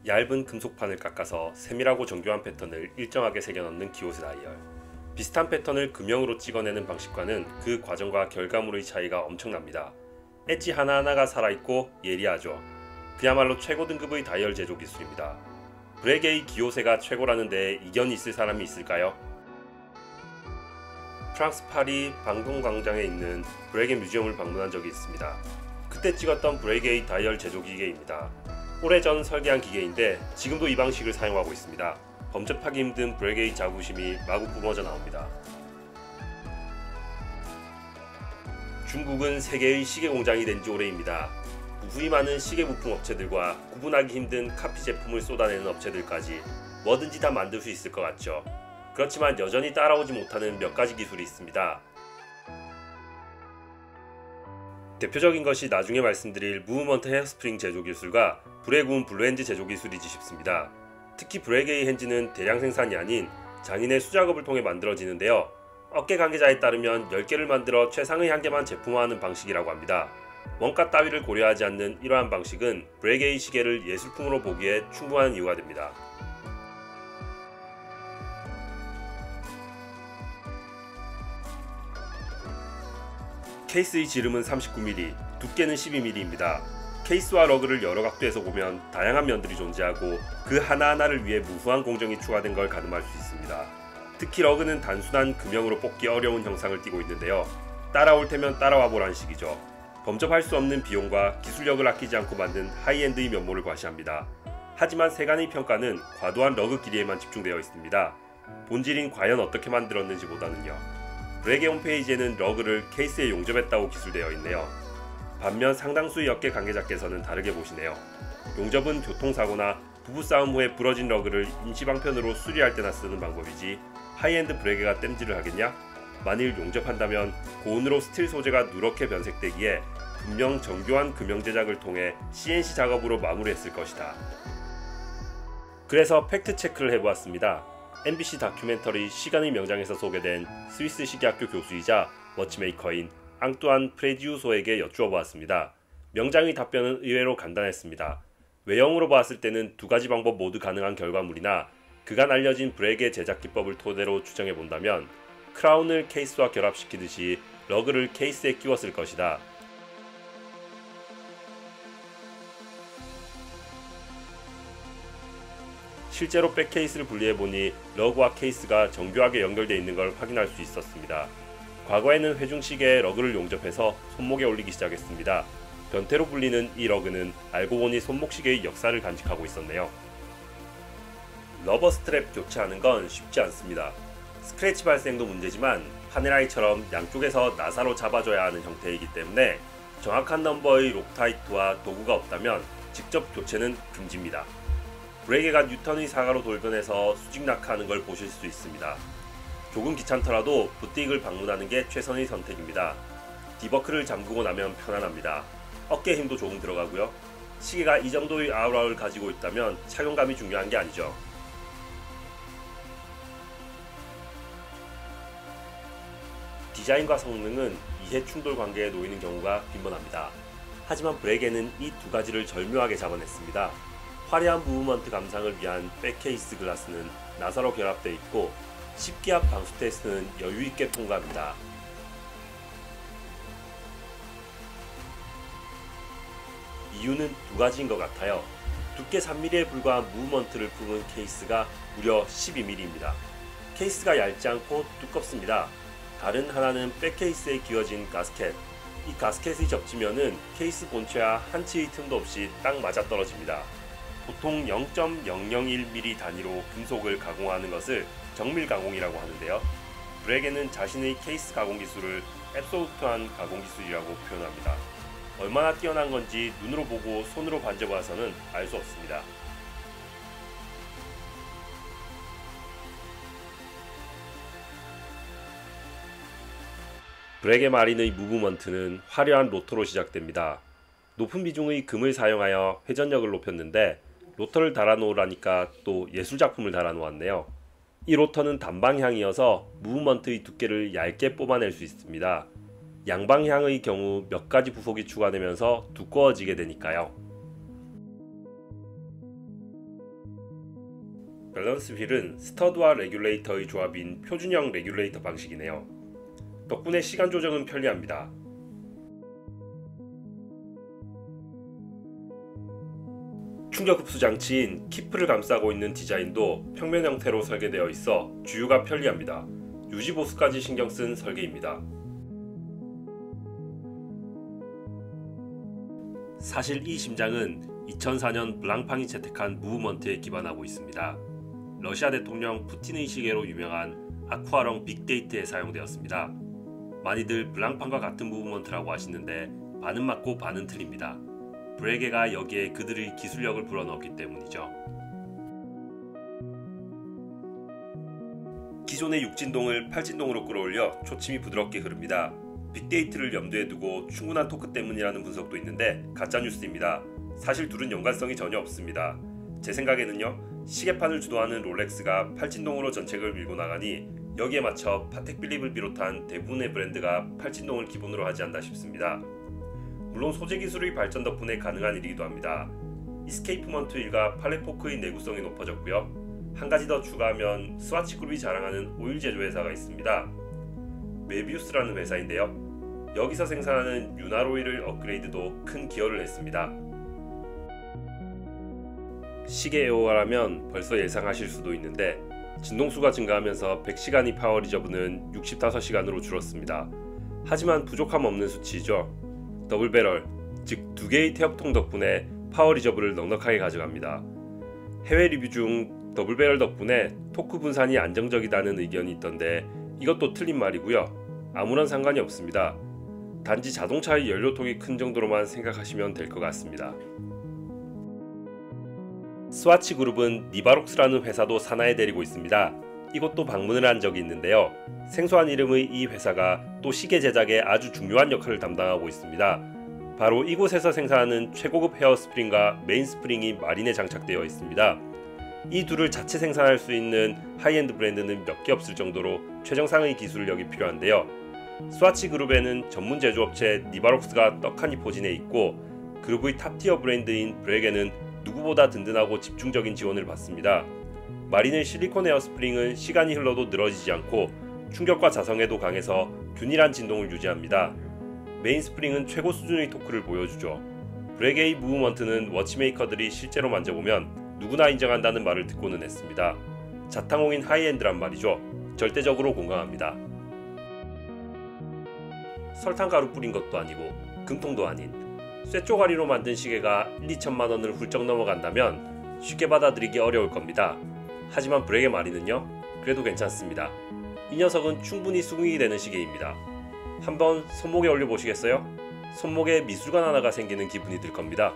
얇은 금속판을 깎아서 세밀하고 정교한 패턴을 일정하게 새겨넣는 기호세 다이얼. 비슷한 패턴을 금형으로 찍어내는 방식과는 그 과정과 결과물의 차이가 엄청납니다. 엣지 하나하나가 살아있고 예리하죠. 그야말로 최고 등급의 다이얼 제조 기술입니다. 브레게의 기호세가 최고라는 데에 이견이 있을 사람이 있을까요? 프랑스 파리 방동광장에 있는 브레게 뮤지엄을 방문한 적이 있습니다. 그때 찍었던 브레게의 다이얼 제조 기계입니다. 오래전 설계한 기계인데 지금도 이 방식을 사용하고 있습니다. 범접하기 힘든 브레게의 자부심이 마구 뿜어져 나옵니다. 중국은 세계의 시계 공장이 된 지 오래입니다. 부품이 많은 시계 부품 업체들과 구분하기 힘든 카피 제품을 쏟아내는 업체들까지 뭐든지 다 만들 수 있을 것 같죠. 그렇지만 여전히 따라오지 못하는 몇 가지 기술이 있습니다. 대표적인 것이 나중에 말씀드릴 무브먼트 헤어스프링 제조 기술과 불에 구운 블루핸즈 제조 기술이지 싶습니다. 특히 브레게의 핸즈는 대량 생산이 아닌 장인의 수작업을 통해 만들어지는데요. 업계 관계자에 따르면 10개를 만들어 최상의 한 개만 제품화하는 방식이라고 합니다. 원가 따위를 고려하지 않는 이러한 방식은 브레게의 시계를 예술품으로 보기에 충분한 이유가 됩니다. 케이스의 지름은 39mm, 두께는 12mm입니다. 케이스와 러그를 여러 각도에서 보면 다양한 면들이 존재하고 그 하나하나를 위해 무수한 공정이 추가된 걸 가늠할 수 있습니다. 특히 러그는 단순한 금형으로 뽑기 어려운 형상을 띠고 있는데요. 따라올 테면 따라와 보란 식이죠. 범접할 수 없는 비용과 기술력을 아끼지 않고 만든 하이엔드의 면모를 과시합니다. 하지만 세간의 평가는 과도한 러그 길이에만 집중되어 있습니다. 본질인 과연 어떻게 만들었는지 보다는요. 브레게 홈페이지에는 러그를 케이스에 용접했다고 기술되어 있네요. 반면 상당수의 업계 관계자께서는 다르게 보시네요. 용접은 교통사고나 부부싸움 후에 부러진 러그를 임시방편으로 수리할 때나 쓰는 방법이지 하이엔드 브레게가 땜질을 하겠냐? 만일 용접한다면 고온으로 스틸 소재가 누렇게 변색되기에 분명 정교한 금형 제작을 통해 CNC 작업으로 마무리했을 것이다. 그래서 팩트 체크를 해보았습니다. MBC 다큐멘터리 시간의 명장에서 소개된 스위스 시계학교 교수이자 워치메이커인 앙뚜안 프레지우소에게 여쭈어 보았습니다. 명장의 답변은 의외로 간단했습니다. 외형으로 보았을 때는 두 가지 방법 모두 가능한 결과물이나 그간 알려진 브레게 제작 기법을 토대로 추정해 본다면 크라운을 케이스와 결합시키듯이 러그를 케이스에 끼웠을 것이다. 실제로 백케이스를 분리해보니 러그와 케이스가 정교하게 연결되어 있는 걸 확인할 수 있었습니다. 과거에는 회중시계에 러그를 용접해서 손목에 올리기 시작했습니다. 변태로 불리는 이 러그는 알고 보니 손목시계의 역사를 간직하고 있었네요. 러버 스트랩 교체하는 건 쉽지 않습니다. 스크래치 발생도 문제지만 파네라이처럼 양쪽에서 나사로 잡아줘야 하는 형태이기 때문에 정확한 넘버의 록타이트와 도구가 없다면 직접 교체는 금지입니다. 브레게가 뉴턴의 사가로 돌변해서 수직 낙하하는 걸 보실 수 있습니다. 조금 귀찮더라도 부틱을 방문하는 게 최선의 선택입니다. 디버클을 잠그고 나면 편안합니다. 어깨 힘도 조금 들어가고요. 시계가 이 정도의 아우라를 가지고 있다면 착용감이 중요한 게 아니죠. 디자인과 성능은 이해 충돌 관계에 놓이는 경우가 빈번합니다. 하지만 브레게는 이 두 가지를 절묘하게 잡아냈습니다. 화려한 무브먼트 감상을 위한 백케이스 글라스는 나사로 결합되어 있고 십기압 방수 테스트는 여유있게 통과합니다. 이유는 두 가지인 것 같아요. 두께 3mm에 불과한 무브먼트를 품은 케이스가 무려 12mm입니다. 케이스가 얇지 않고 두껍습니다. 다른 하나는 백케이스에 끼워진 가스켓. 이 가스켓의 접지면은 케이스 본체와 한치의 틈도 없이 딱 맞아떨어집니다. 보통 0.001mm 단위로 금속을 가공하는 것을 정밀 가공이라고 하는데요. 브레게는 자신의 케이스 가공 기술을 앱솔루트한 가공 기술이라고 표현합니다. 얼마나 뛰어난 건지 눈으로 보고 손으로 만져봐서는 알 수 없습니다. 브레게 마린의 무브먼트는 화려한 로터로 시작됩니다. 높은 비중의 금을 사용하여 회전력을 높였는데 로터를 달아놓으라니까 또 예술작품을 달아놓았네요. 이 로터는 단방향이어서 무브먼트의 두께를 얇게 뽑아낼 수 있습니다. 양방향의 경우 몇 가지 부속이 추가되면서 두꺼워지게 되니까요. 밸런스 휠은 스터드와 레귤레이터의 조합인 표준형 레귤레이터 방식이네요. 덕분에 시간 조정은 편리합니다. 충격 흡수 장치인 키프를 감싸고 있는 디자인도 평면 형태로 설계되어 있어 주유가 편리합니다. 유지 보수까지 신경 쓴 설계입니다. 사실 이 심장은 2004년 블랑팡이 채택한 무브먼트에 기반하고 있습니다. 러시아 대통령 푸틴의 시계로 유명한 아쿠아롱 빅데이트에 사용되었습니다. 많이들 블랑팡과 같은 무브먼트라고 하시는데 반은 맞고 반은 틀립니다. 브레게가 여기에 그들의 기술력을 불어넣었기 때문이죠. 기존의 6진동을 8진동으로 끌어올려 초침이 부드럽게 흐릅니다. 빅데이트를 염두에 두고 충분한 토크 때문이라는 분석도 있는데 가짜뉴스입니다. 사실 둘은 연관성이 전혀 없습니다. 제 생각에는요, 시계판을 주도하는 롤렉스가 8진동으로 전책을 밀고 나가니 여기에 맞춰 파텍 필립을 비롯한 대부분의 브랜드가 8진동을 기본으로 하지 않나 싶습니다. 물론 소재 기술의 발전 덕분에 가능한 일이기도 합니다. 이스케이프먼트 휠과 팔레포크의 내구성이 높아졌고요. 한 가지 더 추가하면 스와치 그룹이 자랑하는 오일 제조 회사가 있습니다. 메비우스라는 회사인데요. 여기서 생산하는 윤활 오일을 업그레이드도 큰 기여를 했습니다. 시계 애호가라면 벌써 예상하실 수도 있는데 진동수가 증가하면서 100시간이 파워 리저브는 65시간으로 줄었습니다. 하지만 부족함 없는 수치이죠. 더블 배럴, 즉 두 개의 태엽통 덕분에 파워 리저브를 넉넉하게 가져갑니다. 해외 리뷰 중 더블 배럴 덕분에 토크 분산이 안정적이다는 의견이 있던데 이것도 틀린 말이고요. 아무런 상관이 없습니다. 단지 자동차의 연료통이 큰 정도로만 생각하시면 될 것 같습니다. 스와치 그룹은 니바록스라는 회사도 산하에 데리고 있습니다. 이곳도 방문을 한 적이 있는데요. 생소한 이름의 이 회사가 또 시계 제작에 아주 중요한 역할을 담당하고 있습니다. 바로 이곳에서 생산하는 최고급 헤어 스프링과 메인 스프링이 마린에 장착되어 있습니다. 이 둘을 자체 생산할 수 있는 하이엔드 브랜드는 몇 개 없을 정도로 최정상의 기술력이 필요한데요. 스와치 그룹에는 전문 제조업체 니바록스가 떡하니 포진해 있고 그룹의 탑티어 브랜드인 브레게는 누구보다 든든하고 집중적인 지원을 받습니다. 마린의 실리콘 에어 스프링은 시간이 흘러도 늘어지지 않고 충격과 자성에도 강해서 균일한 진동을 유지합니다. 메인 스프링은 최고 수준의 토크를 보여주죠. 브레게의 무브먼트는 워치메이커들이 실제로 만져보면 누구나 인정한다는 말을 듣고는 했습니다. 자탕홍인 하이엔드란 말이죠. 절대적으로 공감합니다. 설탕가루 뿌린 것도 아니고 금통도 아닌 쇠쪼가리로 만든 시계가 1~2천만 원을 훌쩍 넘어간다면 쉽게 받아들이기 어려울 겁니다. 하지만 브레게 마린은요, 그래도 괜찮습니다. 이 녀석은 충분히 수긍이 되는 시계입니다. 한번 손목에 올려보시겠어요? 손목에 미술관 하나가 생기는 기분이 들 겁니다.